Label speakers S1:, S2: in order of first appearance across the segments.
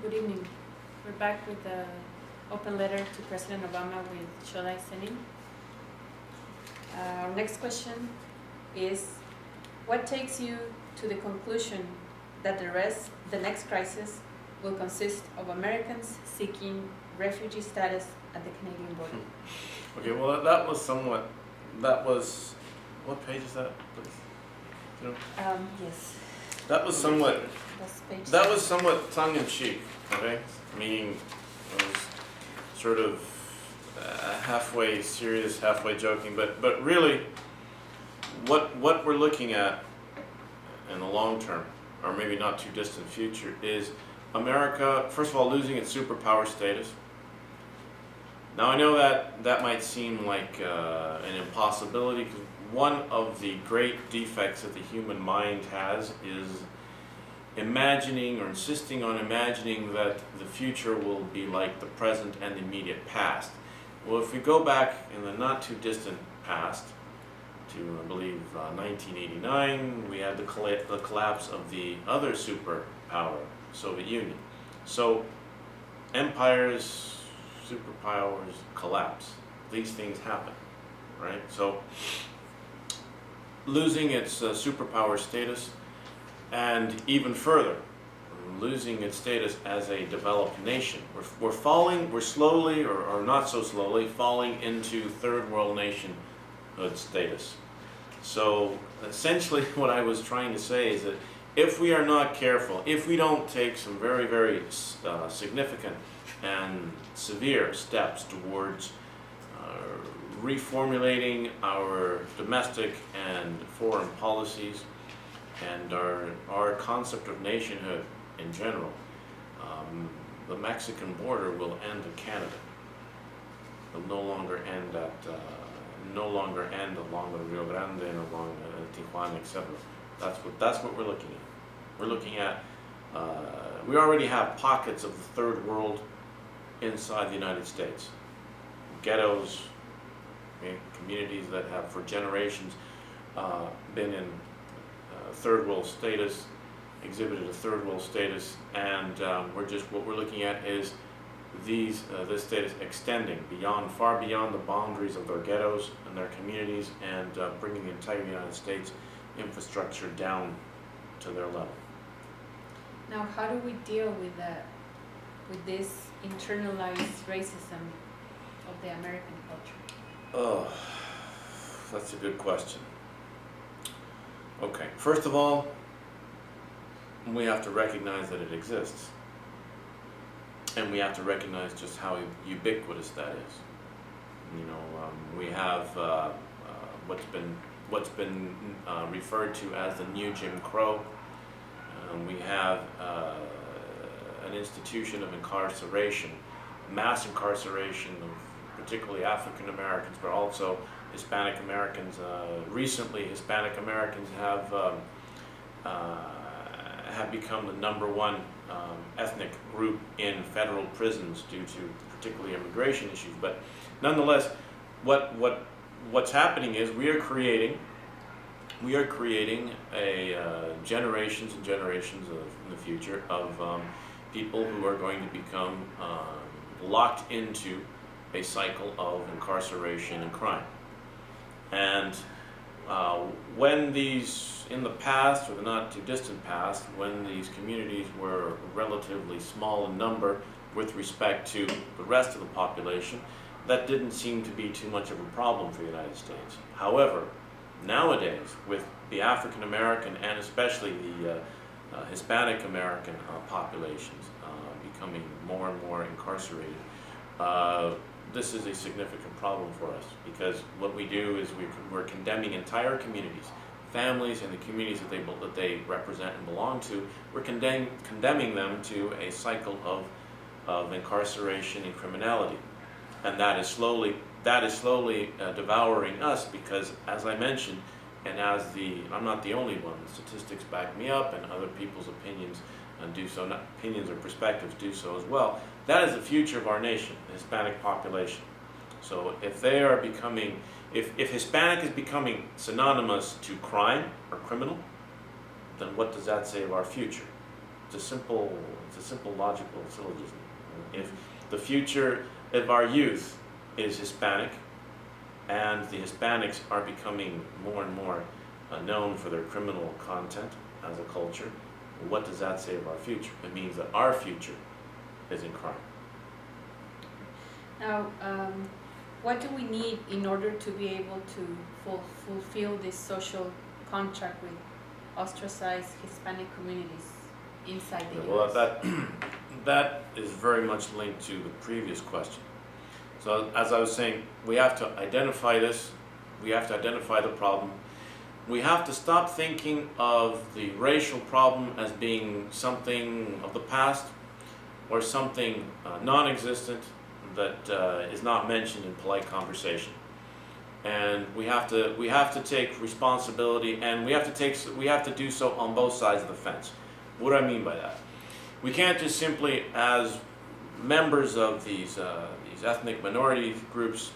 S1: Good evening. We're back with the open letter to President Obama with Shodai Senin. Our next question is, what takes you to the conclusion that the next crisis will consist of Americans seeking refugee status at the Canadian border?
S2: Okay, well what page is that, please? You know?
S1: Yes.
S2: That was somewhat
S1: That's page
S2: That
S1: 7.
S2: was somewhat tongue-in-cheek, okay? Meaning it was sort of halfway serious, halfway joking, but really, what we're looking at in the long term, or maybe not too distant future, is America, first of all, losing its superpower status. Now I know that might seem like an impossibility, because one of the great defects that the human mind has is imagining or insisting on imagining that the future will be like the present and the immediate past. Well, if we go back in the not too distant past to, I believe, 1989, we had the collapse of the other superpower, Soviet Union. So empires, superpowers collapse. These things happen, right? So losing its superpower status, and even further, losing its status as a developed nation. We're slowly, or not so slowly, falling into third world nationhood status. So essentially what I was trying to say is that if we are not careful, if we don't take some very, very significant and severe steps towards reformulating our domestic and foreign policies, and our concept of nationhood in general, the Mexican border will end at Canada. It will no longer end along the Rio Grande and along Tijuana, etc. That's what we're looking at. We're looking at. We already have pockets of the third world inside the United States, ghettos, okay, communities that have for generations been in third world status, exhibited a third world status, and what we're looking at is this status extending far beyond the boundaries of their ghettos and their communities, and bringing the entire United States infrastructure down to their level.
S1: Now, how do we deal with this internalized racism of the American culture?
S2: Oh, that's a good question. Okay, first of all, we have to recognize that it exists. And we have to recognize just how ubiquitous that is. You know, we have what's been referred to as the new Jim Crow. We have an institution of incarceration, mass incarceration of particularly African Americans, but also Hispanic Americans. Recently, Hispanic Americans have become the #1 ethnic group in federal prisons due to particularly immigration issues. But nonetheless, what's happening is we are creating a generations and generations in the future of people who are going to become locked into a cycle of incarceration and crime. And when these, in the past, or the not too distant past, when these communities were relatively small in number with respect to the rest of the population, that didn't seem to be too much of a problem for the United States. However, nowadays, with the African American and especially the Hispanic American populations becoming more and more incarcerated, this is a significant problem for us, because what we do is we're condemning entire communities, families, and the communities that they represent and belong to. We're condemning them to a cycle of incarceration and criminality, and that is slowly devouring us, because, as I mentioned, and I'm not the only one, the statistics back me up, and other people's opinions do so, not opinions or perspectives do so as well. That is the future of our nation, the Hispanic population. So if they are becoming, if Hispanic is becoming synonymous to crime or criminal, then what does that say of our future? it's a simple logical syllogism. If our youth is Hispanic, and the Hispanics are becoming more and more known for their criminal content as a culture, what does that say of our future? It means that our future is in crime.
S1: Now, what do we need in order to be able to fulfill this social contract with ostracized Hispanic communities inside the
S2: Well,
S1: U.S.?
S2: that is very much linked to the previous question. So, as I was saying, we have to identify this, we have to identify the problem. We have to stop thinking of the racial problem as being something of the past or something non-existent that is not mentioned in polite conversation. And we have to take responsibility, and we have to do so on both sides of the fence. What do I mean by that? We can't just simply, as members of these ethnic minority groups,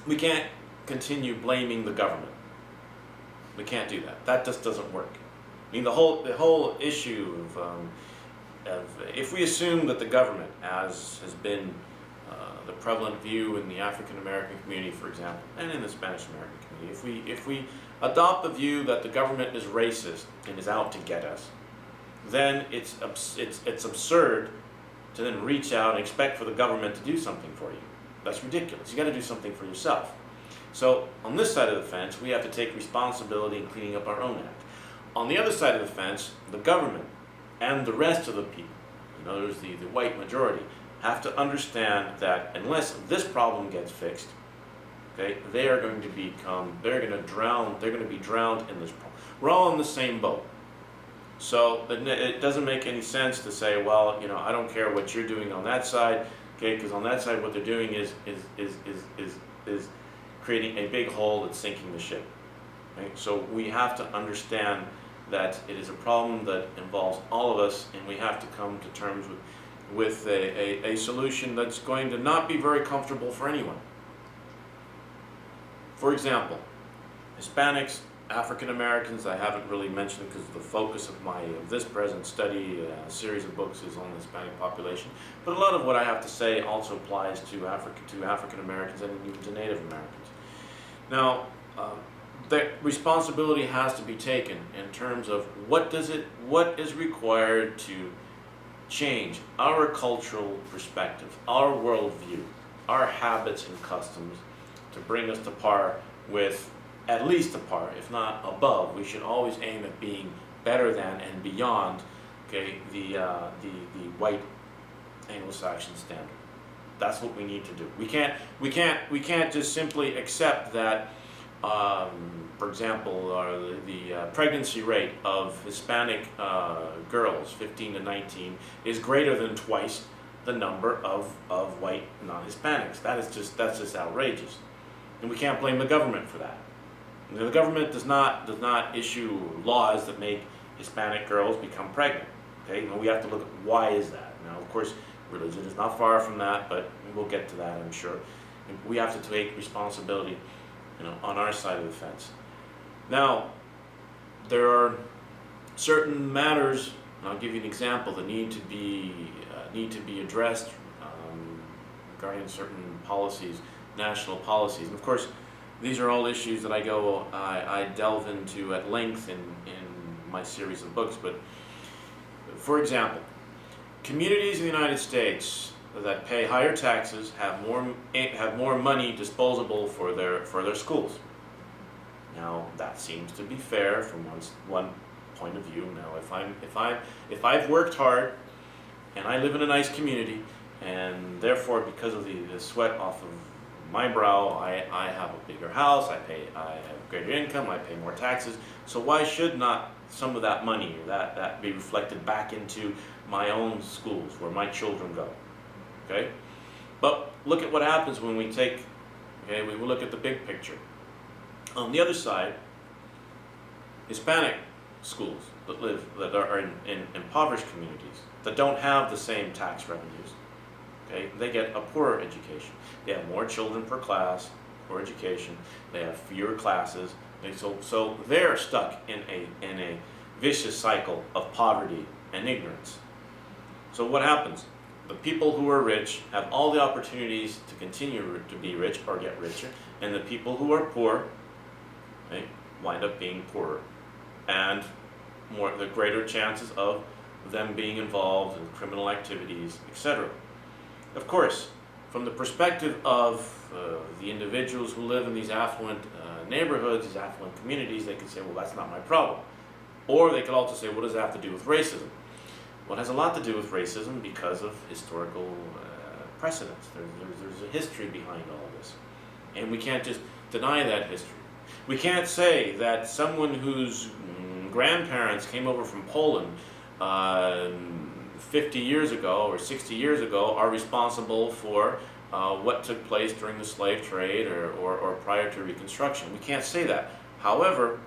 S2: we can't continue blaming the government. We can't do that. That just doesn't work. I mean, the whole issue of if we assume that the government, as has been the prevalent view in the African American community, for example, and in the Spanish American community, if we adopt the view that the government is racist and is out to get us, then it's absurd to then reach out and expect for the government to do something for you. That's ridiculous. You got to do something for yourself. So on this side of the fence, we have to take responsibility in cleaning up our own act. On the other side of the fence, the government and the rest of the people, in other words, the white majority, have to understand that unless this problem gets fixed, okay, they're going to be drowned in this problem. We're all in the same boat. So it doesn't make any sense to say, well, I don't care what you're doing on that side, okay, because on that side what they're doing is creating a big hole that's sinking the ship. Right? So we have to understand that it is a problem that involves all of us, and we have to come to terms with a solution that's going to not be very comfortable for anyone. For example, Hispanics, African Americans, I haven't really mentioned because the focus of this present study series of books is on the Hispanic population. But a lot of what I have to say also applies to African Americans and even to Native Americans. Now, the responsibility has to be taken in terms of what is required to change our cultural perspective, our worldview, our habits and customs to bring us to par with, at least to par, if not above. We should always aim at being better than and beyond, okay, the white Anglo-Saxon standard. That's what we need to do. We can't just simply accept that, for example, the pregnancy rate of Hispanic girls, 15 to 19, is greater than twice the number of white non-Hispanics. That's just outrageous, and we can't blame the government for that. The government does not issue laws that make Hispanic girls become pregnant. Okay, we have to look at why is that. Now, of course, religion is not far from that, but we'll get to that, I'm sure. And we have to take responsibility, on our side of the fence. Now, there are certain matters, and I'll give you an example, that need to be addressed regarding certain policies, national policies. And of course, these are all issues that I delve into at length in my series of books. But for example, communities in the United States that pay higher taxes have more money disposable for their schools. Now that seems to be fair from one point of view. Now if I've worked hard and I live in a nice community, and therefore because of the sweat off of my brow, I have a bigger house, I have greater income, I pay more taxes, so why should not some of that money, that be reflected back into my own schools where my children go? Okay? But look at what happens when we look at the big picture. On the other side, Hispanic schools that are in impoverished communities that don't have the same tax revenues, okay, they get a poorer education. They have more children per class, poor education. They have fewer classes. So they're stuck in a vicious cycle of poverty and ignorance. So what happens? The people who are rich have all the opportunities to continue to be rich or get richer, and the people who are poor, right, wind up being poorer, and the greater chances of them being involved in criminal activities, etc. Of course, from the perspective of the individuals who live in these affluent neighborhoods, these affluent communities, they could say, well, that's not my problem. Or they could also say, what does that have to do with racism? Well, it has a lot to do with racism because of historical precedents. There's a history behind all this. And we can't just deny that history. We can't say that someone whose grandparents came over from Poland 50 years ago or 60 years ago are responsible for what took place during the slave trade or prior to Reconstruction. We can't say that. However,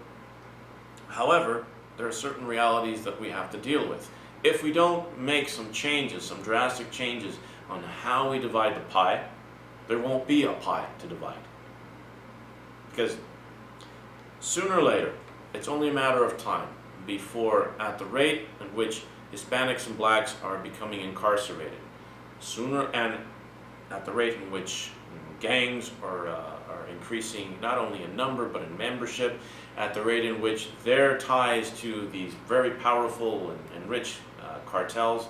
S2: there are certain realities that we have to deal with. If we don't make some changes, some drastic changes on how we divide the pie, there won't be a pie to divide. Because sooner or later, it's only a matter of time before, at the rate at which Hispanics and blacks are becoming incarcerated, sooner, and at the rate in which gangs are increasing not only in number but in membership, at the rate in which their ties to these very powerful and rich cartels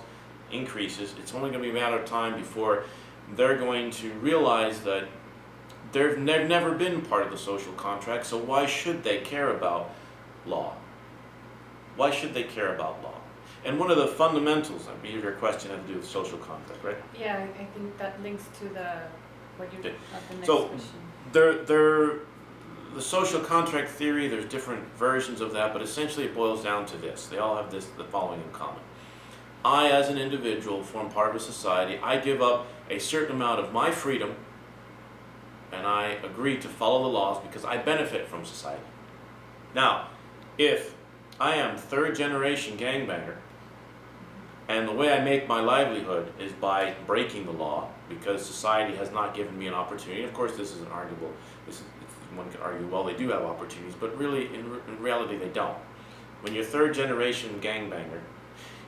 S2: increases, it's only going to be a matter of time before they're going to realize that they've never been part of the social contract, so why should they care about law? Why should they care about law? And one of the fundamentals, I believe your question had to do with social contract, right?
S1: Yeah, I think that links to what you
S2: Okay.
S1: the next
S2: So,
S1: question.
S2: the social contract theory, there's different versions of that, but essentially it boils down to this. They all have the following in common. I, as an individual, form part of a society. I give up a certain amount of my freedom, and I agree to follow the laws because I benefit from society. Now, if I am third generation gangbanger, and the way I make my livelihood is by breaking the law because society has not given me an opportunity. Of course, this is an arguable. One could argue, well, they do have opportunities, but really, in reality, they don't. When you're third generation gangbanger,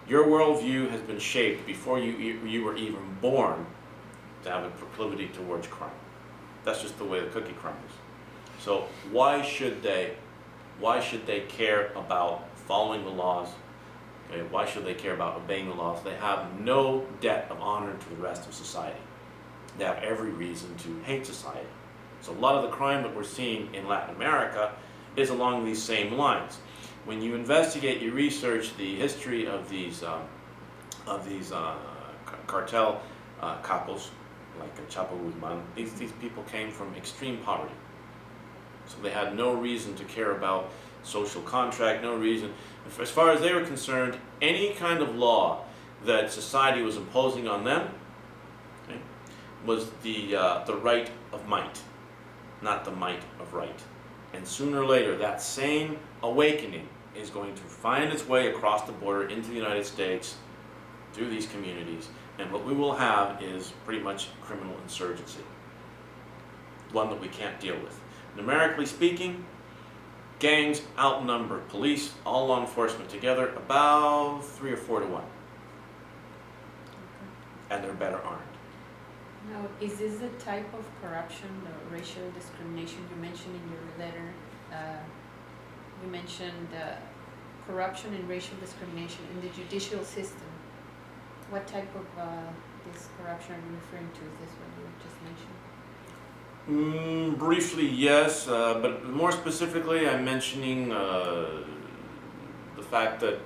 S2: your worldview has been shaped before you were even born to have a proclivity towards crime. That's just the way the cookie crumbles. So why should they care about following the laws? Okay, why should they care about obeying the laws? They have no debt of honor to the rest of society. They have every reason to hate society. So a lot of the crime that we're seeing in Latin America is along these same lines. When you investigate, you research the history of these cartel capos, like Chapo Guzman, these people came from extreme poverty. So they had no reason to care about social contract, no reason. As far as they were concerned, any kind of law that society was imposing on them, okay, was the right of might, not the might of right. And sooner or later, that same awakening is going to find its way across the border into the United States through these communities. And what we will have is pretty much criminal insurgency, one that we can't deal with. Numerically speaking, gangs outnumber police, all law enforcement together, about 3 or 4 to 1. And they're better armed.
S1: Now, is this the type of corruption, the racial discrimination you mentioned in your letter? You mentioned corruption and racial discrimination in the judicial system. What type of this corruption are you referring to? Is this what you just mentioned?
S2: Briefly, yes, but more specifically, I'm mentioning the fact that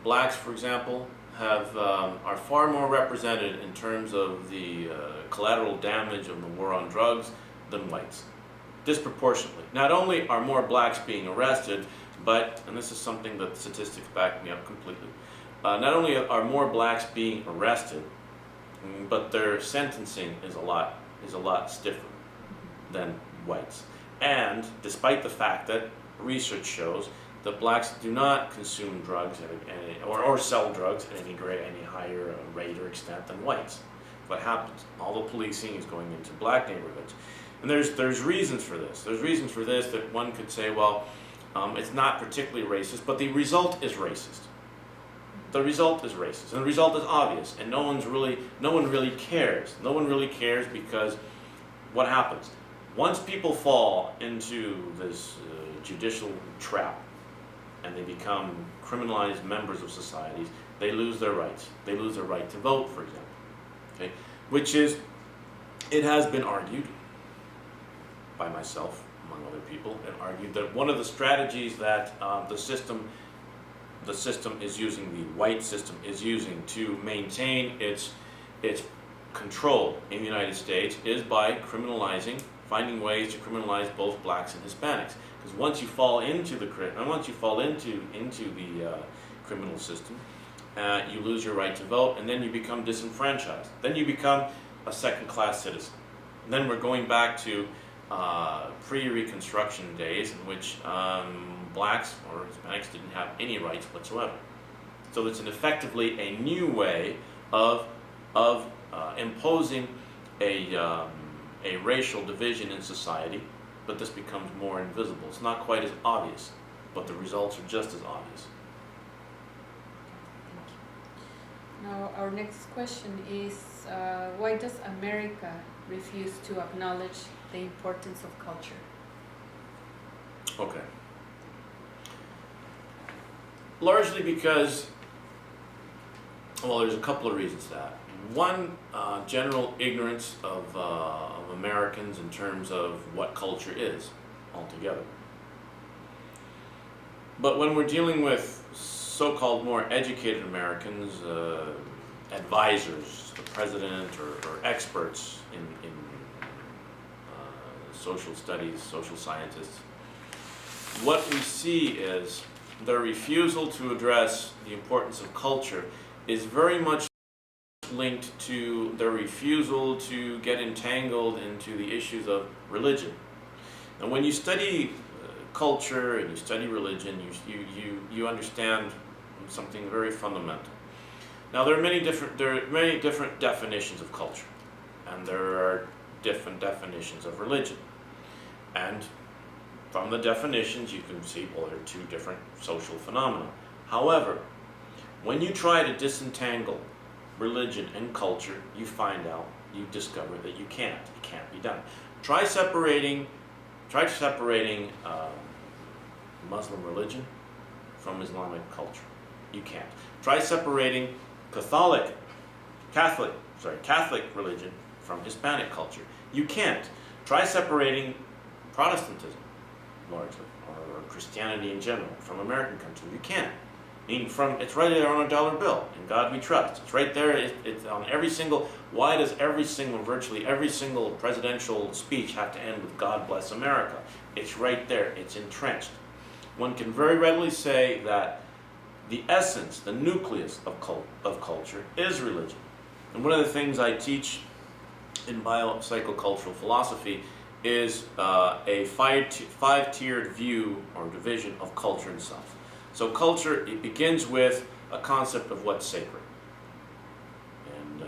S2: blacks, for example, are far more represented in terms of the collateral damage of the war on drugs than whites, disproportionately. Not only are more blacks being arrested, but, and this is something that statistics back me up completely, not only are more blacks being arrested, but their sentencing is a lot stiffer than whites. And despite the fact that research shows that blacks do not consume drugs or sell drugs at any higher rate or extent than whites. What happens? All the policing is going into black neighborhoods. And there's reasons for this. There's reasons for this that one could say, well, it's not particularly racist, but the result is racist. the result is racist, and the result is obvious, and no one really cares. No one really cares because what happens? Once people fall into this judicial trap and they become criminalized members of societies, they lose their rights. They lose their right to vote, for example. Okay? Which is, it has been argued by myself, among other people, and argued that one of the strategies that the system is using, the white system is using to maintain its control in the United States is by finding ways to criminalize both blacks and Hispanics. Because once you fall into the criminal system, you lose your right to vote, and then you become disenfranchised. Then you become a second-class citizen. And then we're going back to pre-Reconstruction days in which blacks or Hispanics didn't have any rights whatsoever. So it's effectively a new way of imposing a racial division in society, but this becomes more invisible. It's not quite as obvious, but the results are just as obvious.
S1: Now, our next question is, why does America refuse to acknowledge the importance of culture?
S2: Okay. Largely because, well, there's a couple of reasons for that. One, general ignorance of Americans in terms of what culture is altogether. But when we're dealing with so-called more educated Americans, advisors, the president, or experts in social studies, social scientists, what we see is their refusal to address the importance of culture is very much linked to their refusal to get entangled into the issues of religion. And when you study culture and you study religion, you understand something very fundamental. Now there are many different definitions of culture, and there are different definitions of religion. And from the definitions you can see, well, there are two different social phenomena. However, when you try to disentangle religion and culture, you discover that you can't. It can't be done. Try separating Muslim religion from Islamic culture. You can't. Try separating Catholic religion from Hispanic culture. You can't. Try separating Protestantism, largely, or Christianity in general, from American country. You can't. It's right there on a dollar bill. In God we trust. It's right there. It's on every single. Why does virtually every single presidential speech have to end with "God bless America"? It's right there. It's entrenched. One can very readily say that the essence, the nucleus of culture is religion. And one of the things I teach in biopsychocultural philosophy is a five-tiered view or division of culture itself. So culture, it begins with a concept of what's sacred. And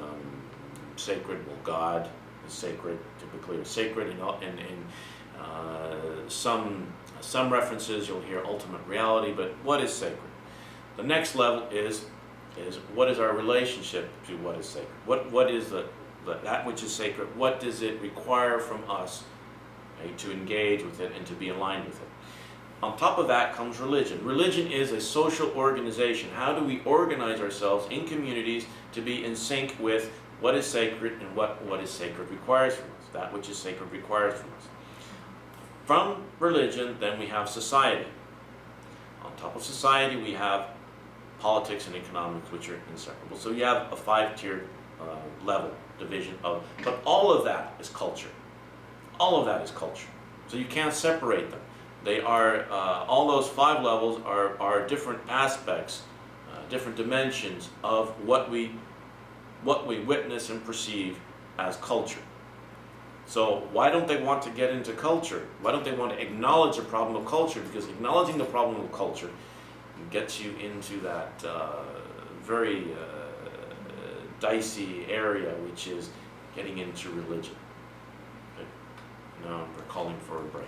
S2: sacred, well, God is sacred, typically, or sacred in some references you'll hear ultimate reality, but what is sacred? The next level is what is our relationship to what is sacred? What is that which is sacred? What does it require from us, okay, to engage with it and to be aligned with it? On top of that comes religion. Religion is a social organization. How do we organize ourselves in communities to be in sync with what is sacred and what is sacred requires from us? That which is sacred requires from us. From religion, then we have society. On top of society, we have politics and economics, which are inseparable. So you have a five-tiered level division of, but all of that is culture. All of that is culture. So you can't separate them. They are, all those five levels are different aspects, different dimensions of what we witness and perceive as culture. So why don't they want to get into culture? Why don't they want to acknowledge the problem of culture? Because acknowledging the problem of culture gets you into that very dicey area, which is getting into religion. Okay. Now we're calling for a break.